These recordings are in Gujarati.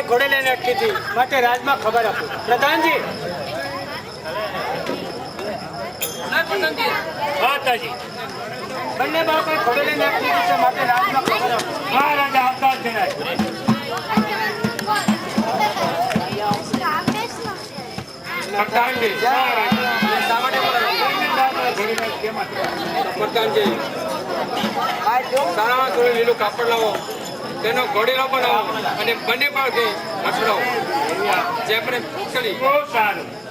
ઘોડે લઈને અટકી હતી માટે રાજમાં ખબર આપો પ્રધાનજી બંને બાળકો ઘોડે લઈને અટકી હતી માટે રાજમાં ખબર આપો હા રાજા આવતા છે પ્રધાનજી સારામાં થોડું લીલું કાપડ લાવો તેનો ઘોડીનો બનાવો અને બંને પાળથી હસડાવો જે આપણે ચલી બહુ સારું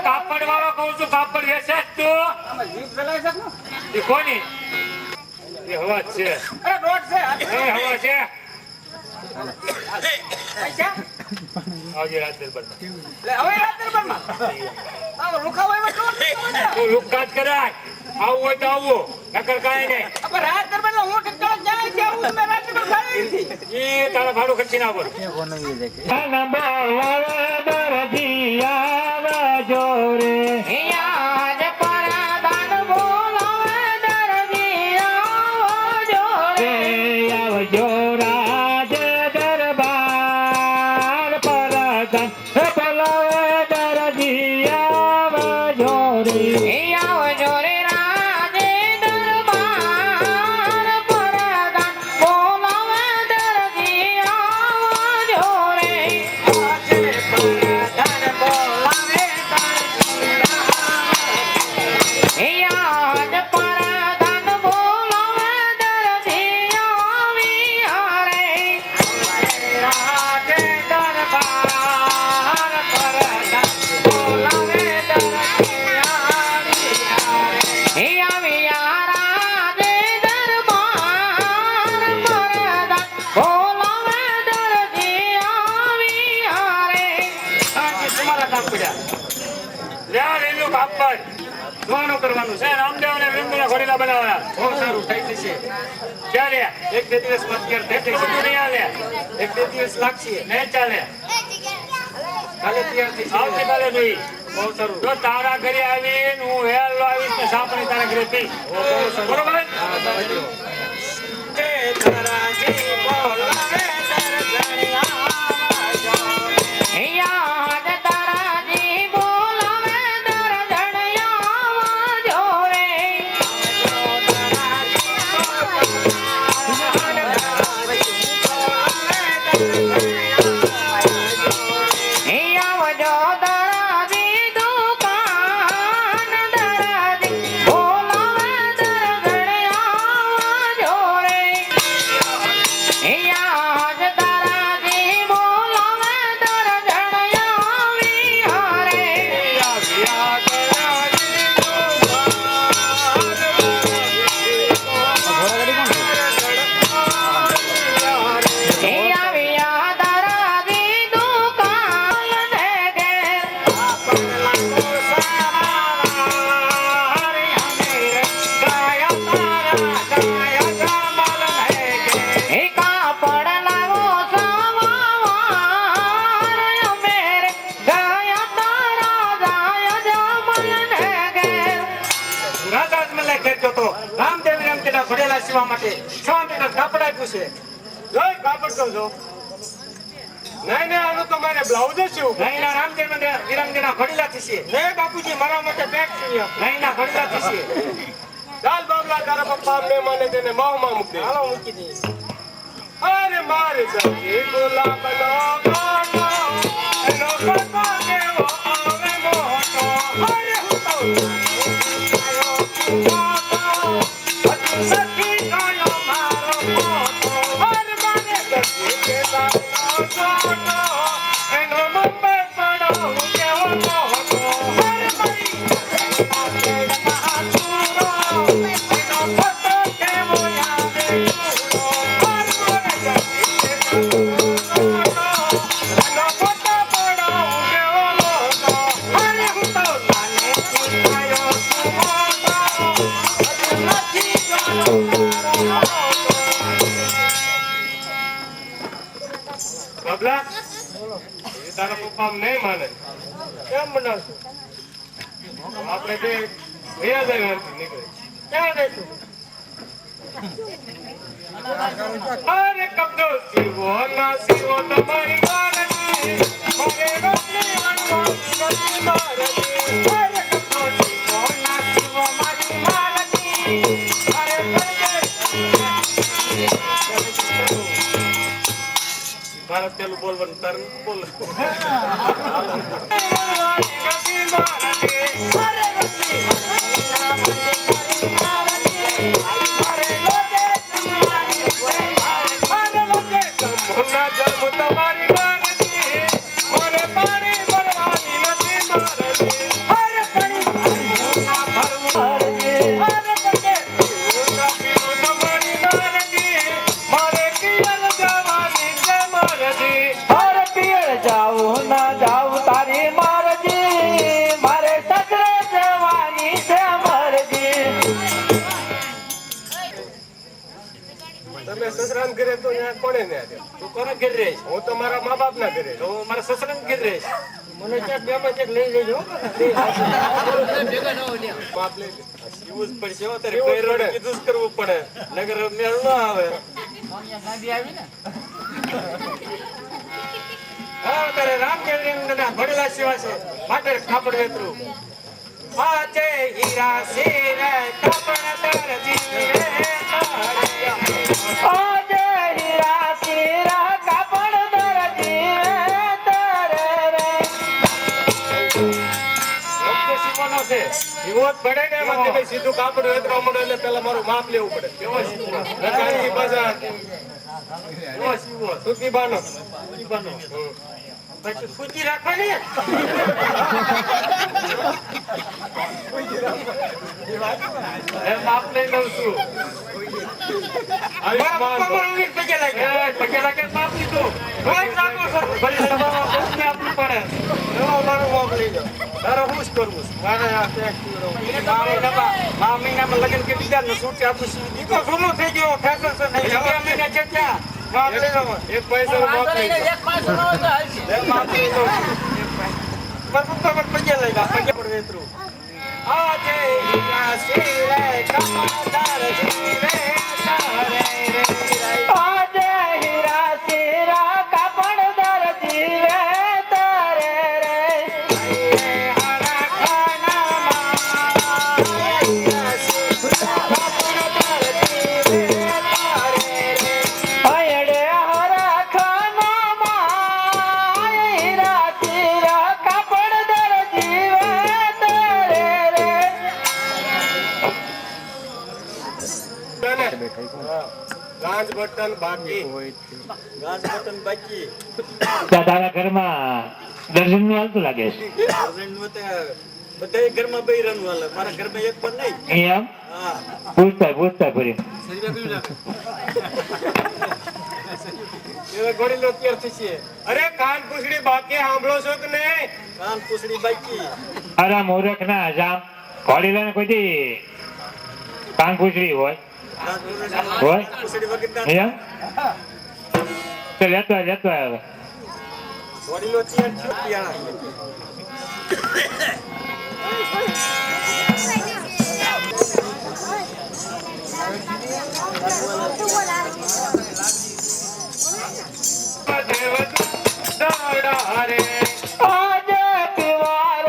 કાપડ વાળો કહું છું કાપડ વેચે તું કોની એ હવા છે હવા છે આવજે રાત દરબારમાં લુકા જ કરાય આવું હોય તો આવું નકર કાંઈ નહીં રાત દરબારમાં હું એ તારા ભાડું ખર્ચી ના બોલ આવજો રે રાજ દરબાર ધોવાનું કરવાનું છે. રામદેવ અને વિરેન્દ્રના ઘોડીલા બનાવવાના. બહુ સારું થઈ જશે. ચાલે એક બે દિવસમાં તૈયાર થઈ જશે. બધું નહીં હાલે એક બે દિવસ લાગશે. નહીં ચાલે કાલે તૈયાર થઈ જશે. આવતીકાલે જોઈ બહુ સારું. જો તારા ઘરે આવીને હું હેલો આવીશ ને સાપણી તારા ઘરે પી બહુ સારું. બરોબર હા, સાચું. એ ધરાજી બોલાવે દર્શનિયા યાદ તારાજી બોલાવે દરજણિયા જોરે આવજો દરાજી દુકાન દરાજી બોલાવે દરજણિયા જોરે યાદ તારાજી બોલાવે દરજણિયા વિહારે આવ્યા દરાજી દુકાન ઘેર કાપડ લાવો સવાર અમેર ગયા તારા જાય જમલ ને ઘેર રાજા મને કહેતો તો રામદેવ રામદેવના ઘોડેલા સીવા માટે 6 મીટર કાપડ આપ્યું છે. જોઈ કાપડ તો જો. નહીં નહીં આનું તો મારે બ્લાઉઝ જ સીવું. નહીં ના રામદેવ વિરમદેવના ઘોડેલા થશે. નહીં બાપુજી મારા માટે પેન્ટ સીવ્યા. નહીં ના ઘોડેલા થશે. ચાલ બાબલા તારા પપ્પા મહેમાને તેને માવમાં મૂકી દે. હાલો મૂકી દે. અરે મારે જઈ ગુલાબનો કાંટો એનો કાંટો કેવો આવે મોટો. અરે હું તો સખી ગયો મારો મોટો. અરે મારે સખી કે તારો છોટો એનો મમ્મે પડો કેવો મોટો. અરે મારી એનો ફોટો કેવો આવે પૂરો. અરે મારે સખી કે તારો છોટો એનો ફોટો પડો કેવો મોટો. અરે હું તો નાનેથી થયો છું મોટો. નથી ગયો બબલા એ તારા પપ્પા નહીં માને. કેમ બનાવશું? આપણે બે વ્યાજ નીકળે ક્યાં જઈશું? અરે કબજો સીવો ના સીવો તમારી વારજી મારે રોટલી વણવાની મારજી. અરે કબજો સીવો ના સીવો મારી મારજી અરે ભારત પેલું બોલવાનું તાર બોલ. તમારી મારજી મને પાણી ભરવાની નથી મારજી. અરે પાણી ભરવું અરે તમારી મારજી મારે પિયર જવાની છે મારજી. હર પિયર જાઉં ના જાઉં તારી મારજી મારે સસરે જવાની છે મરજી. તમે સસરાને ઘરે તો ત્યાં કોને ને આવ્યા? તું કોને ઘરે રહીશ? હું તો મારા મા બાપ ના ઘરે. તો હું મારા સસરાને ઘરે રહીશ. મને ક્યાંક બે માં ક્યાંક લઈ જજો. બાપ લઈ લે. જીવું જ પડશે હો તારે. કોઈ રોડે કીધું જ કરવું પડે. નગર મેળ ન આવે. હા તારે રામદેવના ઘોડેલા સેવા છે માટે કાપડ વેતરું. આ છે હીરા શેર કાપડ દરજી રે આજે હીરા શીરા કાપડ દરજી તારે રે સીવાનો છે. સીવો જ પડે ને એમાં તમે સીધું કાપડ વેતરવા મળે એટલે પેલા મારું માપ લેવું પડે. કેવો સીવો? રકાજી પાછા કેવો સીવો? સૂકી બાનો. પછી સૂકી રાખવાની. માપ લઈ લઉં છું. પગે લાગે માપ લીધું. મારું માપ લઈ જાઓ. તારે હું જ કરવું છે? મારે આ ટેક્સ મહિનામાં લગ્ન કરી દીધા ને સૂટ આપું છું. ઈ તો જૂનું થઈ ગયું ફેશન છે નહીં. હવે મહિના છે ક્યાં? એક પૈસા માફ નહીં. માફ નહીં તો. પણ પગે લઈ ગયા પગે પણ વેતરું. આજે હીરા શિરે કમાદાર જીવે તારે રે આજે હીરા શિરા કાપડદાર જીવે તારે રે હૈડે હરા ખાનામાં હીરા શિરા કાપડદાર જીવે તારે રે ગાંજ બટન બાકી દાદાના ઘરમાં દર્શન નું હાલતું લાગે છે બધા ઘરમાં બૈરાનું હાલે મારા ઘરમાં એક પણ નહીં. એમ હા પૂછતા ફરી એ ઘોડીલો તૈયાર થશે. અરે કાન પૂછડી બાકી સાંભળો છો કે નહીં? કાન પૂછડી બાકી અરે મૂર્ખ ના જામ ઘોડીલાને કોઈ દી કાન પૂછડી હોય હોય પૂછડી વગર એમ તો લેતો આવે હવે વડીલો તૈયાર થયો પિયાણા. આજે પીવાર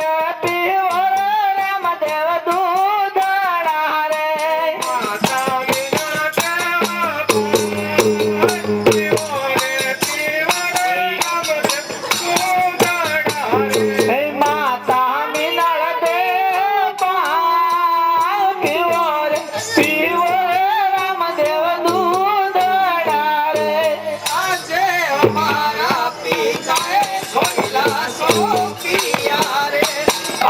રામદેવ દૂધડા રે હે માતા મિનળ દે પીવાર રામદેવ દૂધડા રે આજે અમારા પિતાએ ઘોડીલા સોંપ્યા રે.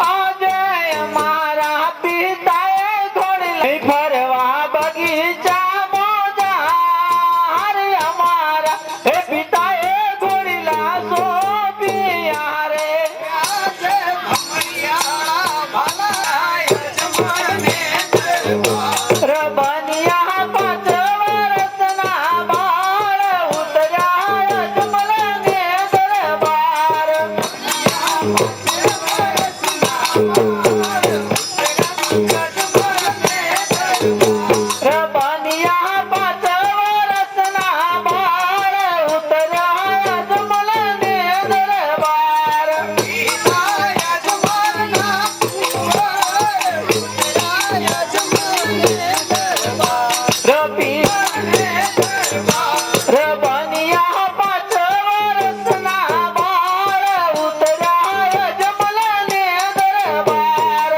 આજે અમારા પિતાએ ઘોડી લઈ ફરવા બગીચા મોજાર અમારા હે પિતાએ ઘોડીલા સોંપ્યા રે આજે ભમરિયા ભલા યજમાને દરબાર. રબનિયા 5 વર્ષના બાળ ઉતર્યા જમલને દરબાર રબનિયા 5 વર્ષના બાળ ઉતર્યા જમલને દરબાર રબી રબનિયા 5 વર્ષના બાળ ઉતર્યા જમલને દરબાર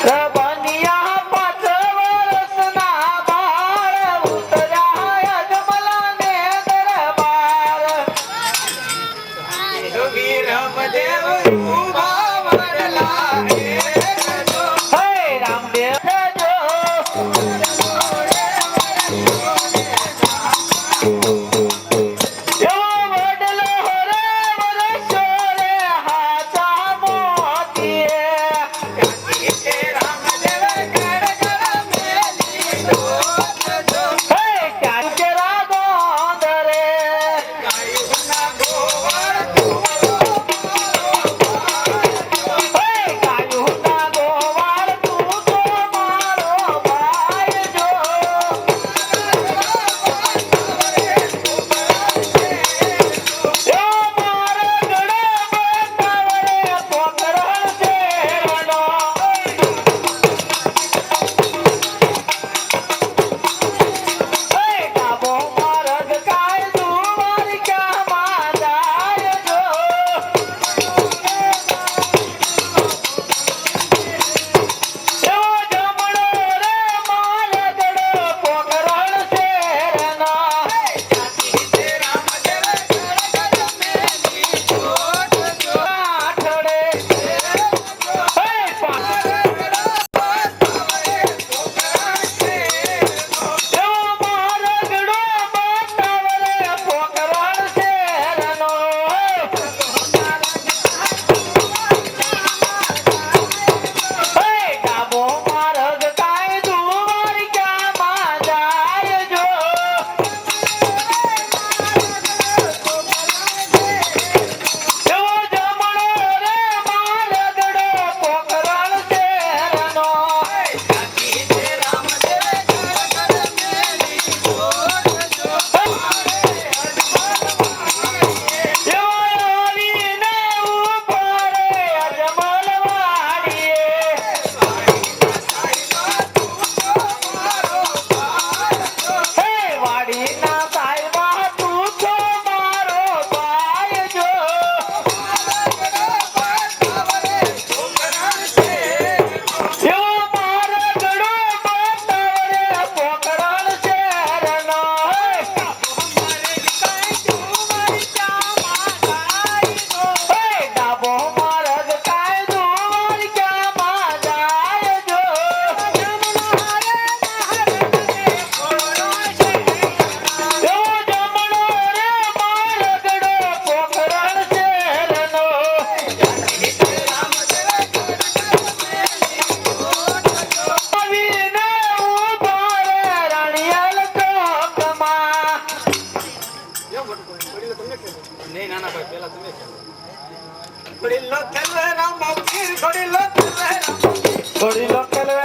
રબનિયા 5 વર્ષના બાળ ઉતર્યા જમલને દરબાર હે રામદેવ એવો વડલો રે વરસો રે હાચા મોતીએ હે કાચરા ગોંદરે હે કાયુના ગોવાળ તું તો મારો ભાઈ જો નહીં નાના ભાઈ પેલા તમે ચાલો. ઘોડી લો ખેલે રામ વીર ઘોડી લો ખેલે રામ ઘોડી લો ખેલવે